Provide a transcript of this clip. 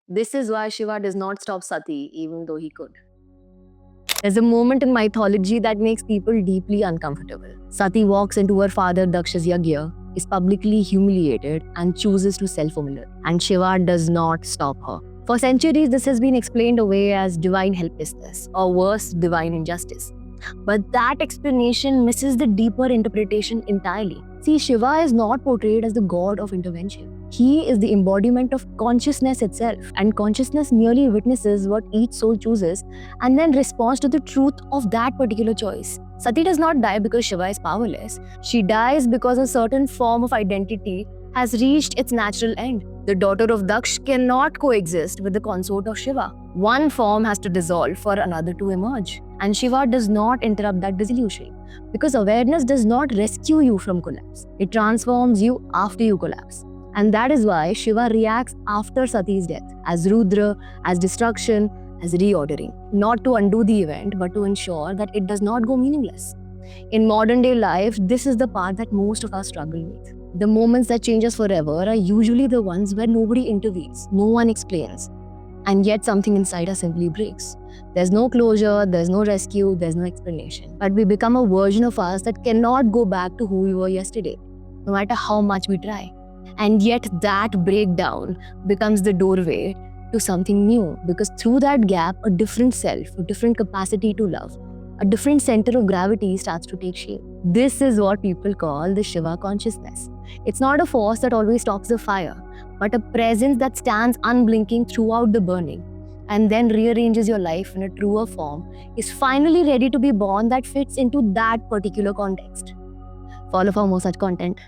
This is why Shiva does not stop Sati, even though he could. There's a moment in mythology that makes people deeply uncomfortable. Sati walks into her father Daksha's yagya, is publicly humiliated, and chooses to self-immolate. And Shiva does not stop her. For centuries, this has been explained away as divine helplessness, or worse, divine injustice. But that explanation misses the deeper interpretation entirely. See, Shiva is not portrayed as the god of intervention. He is the embodiment of consciousness itself, and consciousness merely witnesses what each soul chooses and then responds to the truth of that particular choice. Sati does not die because Shiva is powerless. She dies because a certain form of identity has reached its natural end. The daughter of Daksh cannot coexist with the consort of Shiva. One form has to dissolve for another to emerge. And Shiva does not interrupt that dissolution, because awareness does not rescue you from collapse. It transforms you after you collapse. And that is why Shiva reacts after Sati's death, as Rudra, as destruction, as reordering. Not to undo the event, but to ensure that it does not go meaningless. In modern day life, this is the part that most of us struggle with. The moments that change us forever are usually the ones where nobody intervenes, no one explains, and yet something inside us simply breaks. There's no closure, there's no rescue, there's no explanation. But we become a version of us that cannot go back to who we were yesterday, no matter how much we try. And yet that breakdown becomes the doorway to something new, because through that gap, a different self, a different capacity to love, a different center of gravity starts to take shape. This is what people call the Shiva consciousness. It's not a force that always stops the fire, but a presence that stands unblinking throughout the burning and then rearranges your life in a truer form, is finally ready to be born that fits into that particular context. Follow for more such content.